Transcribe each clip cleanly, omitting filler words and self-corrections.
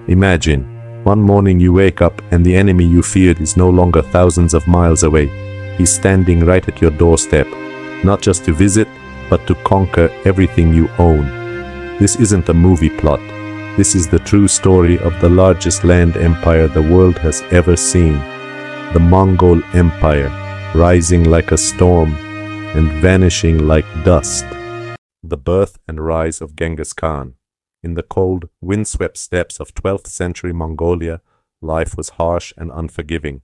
Imagine, one morning you wake up and the enemy you feared is no longer thousands of miles away. He's standing right at your doorstep, not just to visit, but to conquer everything you own. This isn't a movie plot. This is the true story of the largest land empire the world has ever seen. The Mongol Empire, rising like a storm and vanishing like dust. The birth and rise of Genghis Khan. In the cold, windswept steppes of 12th century Mongolia, life was harsh and unforgiving.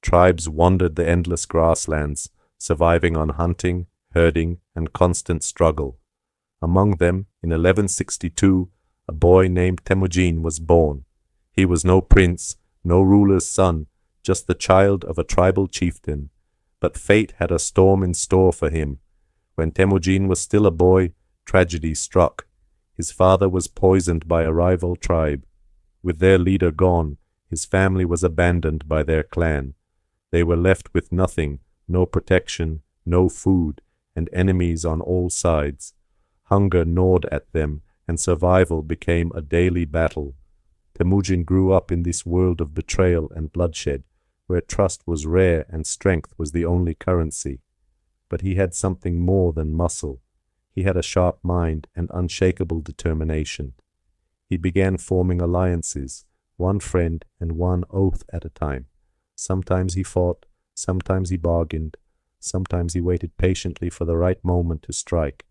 Tribes wandered the endless grasslands, surviving on hunting, herding, and constant struggle. Among them, in 1162, a boy named Temujin was born. He was no prince, no ruler's son, just the child of a tribal chieftain. But fate had a storm in store for him. When Temujin was still a boy, tragedy struck. His father was poisoned by a rival tribe. With their leader gone, his family was abandoned by their clan. They were left with nothing, no protection, no food, and enemies on all sides. Hunger gnawed at them, and survival became a daily battle. Temujin grew up in this world of betrayal and bloodshed, where trust was rare and strength was the only currency. But he had something more than muscle. He had a sharp mind and unshakable determination. He began forming alliances, one friend and one oath at a time. Sometimes he fought, sometimes he bargained, sometimes he waited patiently for the right moment to strike.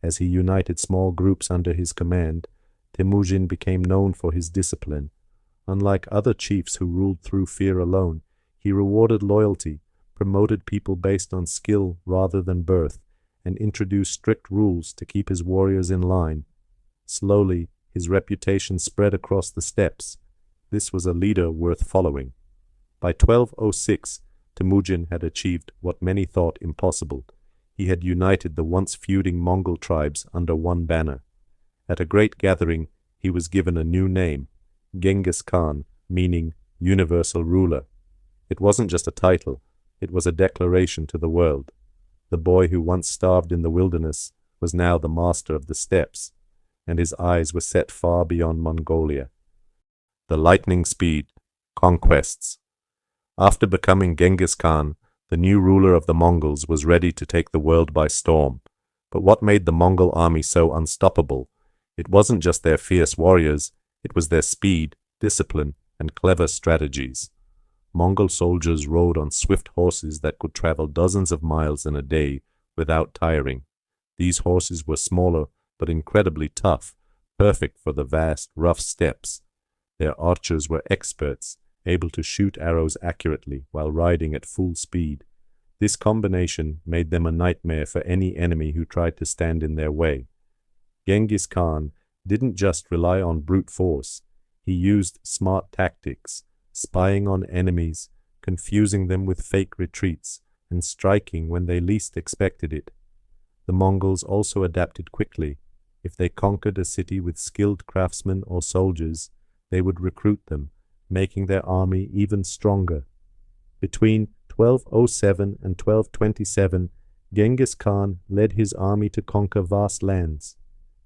As he united small groups under his command, Temujin became known for his discipline. Unlike other chiefs who ruled through fear alone, he rewarded loyalty, promoted people based on skill rather than birth, and introduced strict rules to keep his warriors in line. Slowly, his reputation spread across the steppes. This was a leader worth following. By 1206, Temujin had achieved what many thought impossible. He had united the once feuding Mongol tribes under one banner. At a great gathering, he was given a new name, Genghis Khan, meaning universal ruler. It wasn't just a title, it was a declaration to the world. The boy who once starved in the wilderness was now the master of the steppes, and his eyes were set far beyond Mongolia. The lightning speed, conquests. After becoming Genghis Khan, the new ruler of the Mongols was ready to take the world by storm. But what made the Mongol army so unstoppable? It wasn't just their fierce warriors, it was their speed, discipline, and clever strategies. Mongol soldiers rode on swift horses that could travel dozens of miles in a day without tiring. These horses were smaller but incredibly tough, perfect for the vast, rough steppes. Their archers were experts, able to shoot arrows accurately while riding at full speed. This combination made them a nightmare for any enemy who tried to stand in their way. Genghis Khan didn't just rely on brute force. He used smart tactics, spying on enemies, confusing them with fake retreats, and striking when they least expected it. The Mongols also adapted quickly. If they conquered a city with skilled craftsmen or soldiers, they would recruit them, making their army even stronger. Between 1207 and 1227, Genghis Khan led his army to conquer vast lands.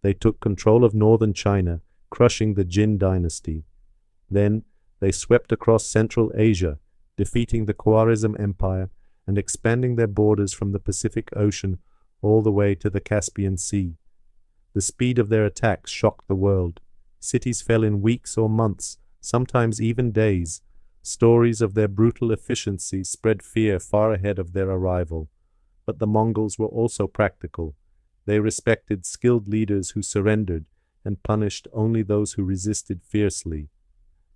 They took control of northern China, crushing the Jin dynasty. Then they swept across Central Asia, defeating the Khwarezm Empire and expanding their borders from the Pacific Ocean all the way to the Caspian Sea. The speed of their attacks shocked the world. Cities fell in weeks or months, sometimes even days. Stories of their brutal efficiency spread fear far ahead of their arrival. But the Mongols were also practical. They respected skilled leaders who surrendered and punished only those who resisted fiercely.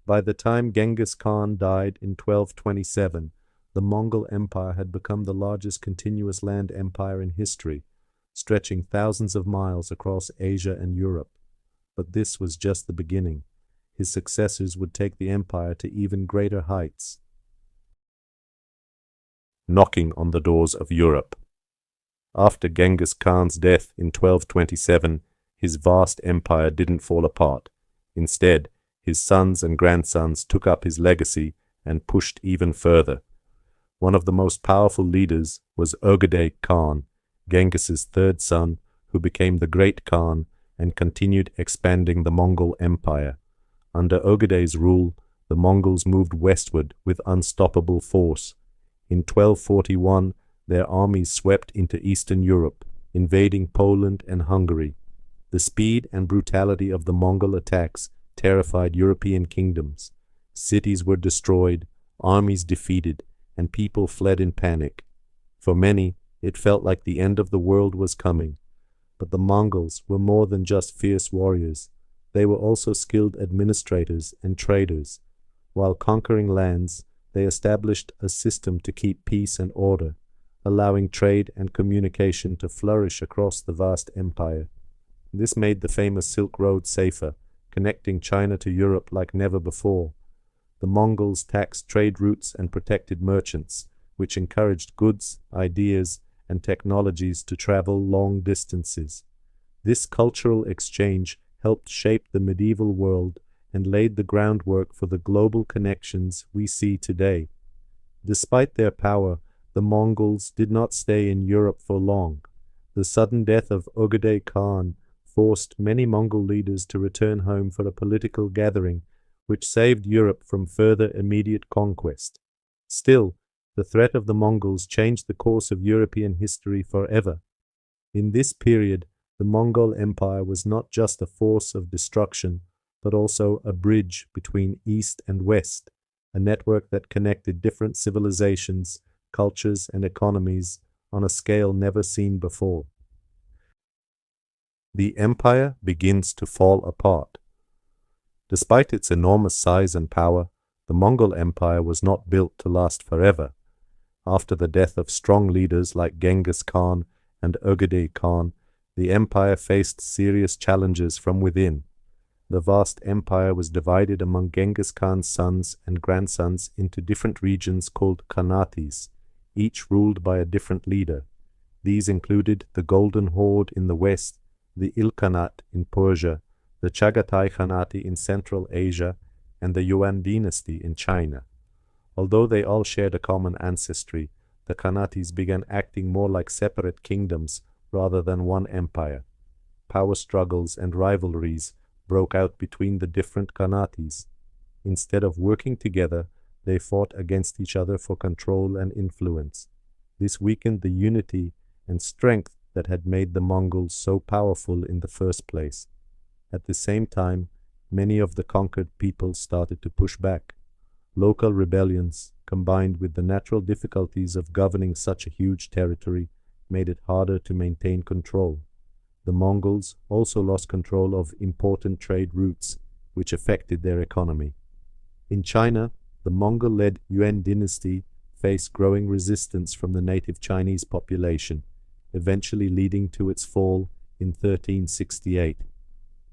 By the time Genghis Khan died in 1227, the Mongol Empire had become the largest continuous land empire in history, stretching thousands of miles across Asia and Europe. But this was just the beginning. His successors would take the empire to even greater heights. Knocking on the doors of Europe. After Genghis Khan's death in 1227, his vast empire didn't fall apart. Instead, his sons and grandsons took up his legacy and pushed even further. One of the most powerful leaders was Yesugei Khan, Genghis's third son, who became the Great Khan and continued expanding the Mongol Empire. Under Ögedei's rule, the Mongols moved westward with unstoppable force. In 1241, their armies swept into Eastern Europe, invading Poland and Hungary. The speed and brutality of the Mongol attacks terrified European kingdoms. Cities were destroyed, armies defeated, and people fled in panic. For many, it felt like the end of the world was coming. But the Mongols were more than just fierce warriors. They were also skilled administrators and traders. While conquering lands, they established a system to keep peace and order, allowing trade and communication to flourish across the vast empire. This made the famous Silk Road safer, connecting China to Europe like never before. The Mongols taxed trade routes and protected merchants, which encouraged goods, ideas, and technologies to travel long distances. This cultural exchange helped shape the medieval world and laid the groundwork for the global connections we see today. Despite their power, the Mongols did not stay in Europe for long. The sudden death of Ögedei Khan forced many Mongol leaders to return home for a political gathering, which saved Europe from further immediate conquest. Still, the threat of the Mongols changed the course of European history forever. In this period, the Mongol Empire was not just a force of destruction, but also a bridge between East and West, a network that connected different civilizations, cultures, and economies on a scale never seen before. The empire begins to fall apart. Despite its enormous size and power, the Mongol Empire was not built to last forever. After the death of strong leaders like Genghis Khan and Ögedei Khan, the empire faced serious challenges from within. The vast empire was divided among Genghis Khan's sons and grandsons into different regions called Khanates, each ruled by a different leader. These included the Golden Horde in the west, the Ilkhanate in Persia, the Chagatai Khanate in Central Asia, and the Yuan dynasty in China. Although they all shared a common ancestry, the Khanates began acting more like separate kingdoms rather than one empire. Power struggles and rivalries broke out between the different Khanates. Instead of working together, they fought against each other for control and influence. This weakened the unity and strength that had made the Mongols so powerful in the first place. At the same time, many of the conquered peoples started to push back. Local rebellions, combined with the natural difficulties of governing such a huge territory, made it harder to maintain control. The Mongols also lost control of important trade routes, which affected their economy. In China, the Mongol-led Yuan dynasty faced growing resistance from the native Chinese population, eventually leading to its fall in 1368.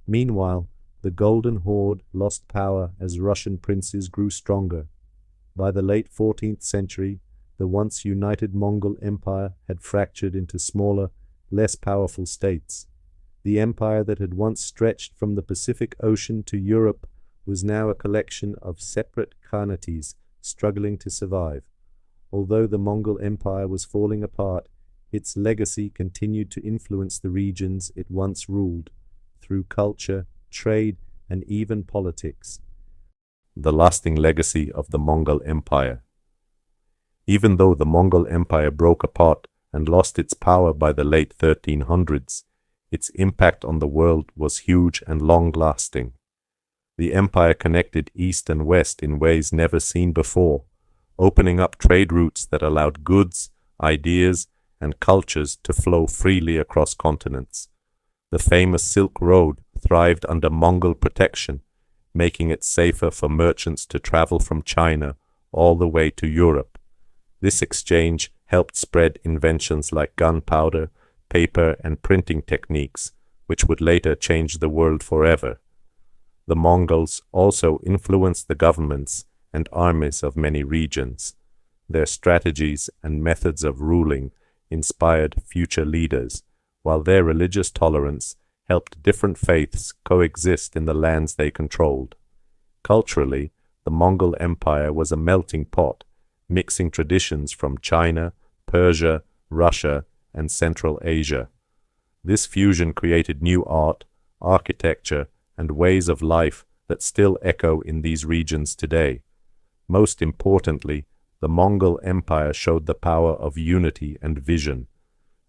Meanwhile, the Golden Horde lost power as Russian princes grew stronger. By the late 14th century, the once united Mongol Empire had fractured into smaller, less powerful states. The empire that had once stretched from the Pacific Ocean to Europe was now a collection of separate khanates struggling to survive. Although the Mongol Empire was falling apart, its legacy continued to influence the regions it once ruled, through culture, trade, and even politics. The lasting legacy of the Mongol Empire. Even though the Mongol Empire broke apart and lost its power by the late 1300s, its impact on the world was huge and long-lasting. The empire connected East and West in ways never seen before, opening up trade routes that allowed goods, ideas, and cultures to flow freely across continents. The famous Silk Road thrived under Mongol protection, making it safer for merchants to travel from China all the way to Europe. This exchange helped spread inventions like gunpowder, paper, and printing techniques, which would later change the world forever. The Mongols also influenced the governments and armies of many regions. Their strategies and methods of ruling inspired future leaders, while their religious tolerance helped different faiths coexist in the lands they controlled. Culturally, the Mongol Empire was a melting pot, mixing traditions from China, Persia, Russia, and Central Asia. This fusion created new art, architecture, and ways of life that still echo in these regions today. Most importantly, the Mongol Empire showed the power of unity and vision.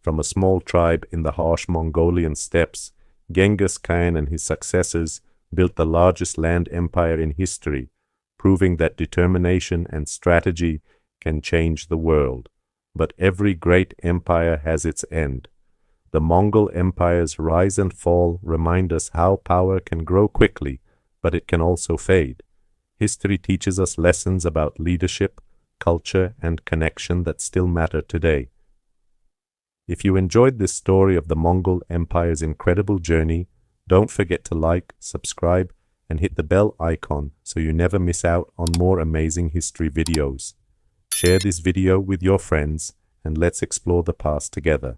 From a small tribe in the harsh Mongolian steppes, Genghis Khan and his successors built the largest land empire in history, proving that determination and strategy can change the world. But every great empire has its end. The Mongol Empire's rise and fall remind us how power can grow quickly, but it can also fade. History teaches us lessons about leadership, culture, and connection that still matter today. If you enjoyed this story of the Mongol Empire's incredible journey, don't forget to like, subscribe, and hit the bell icon so you never miss out on more amazing history videos. Share this video with your friends, and let's explore the past together.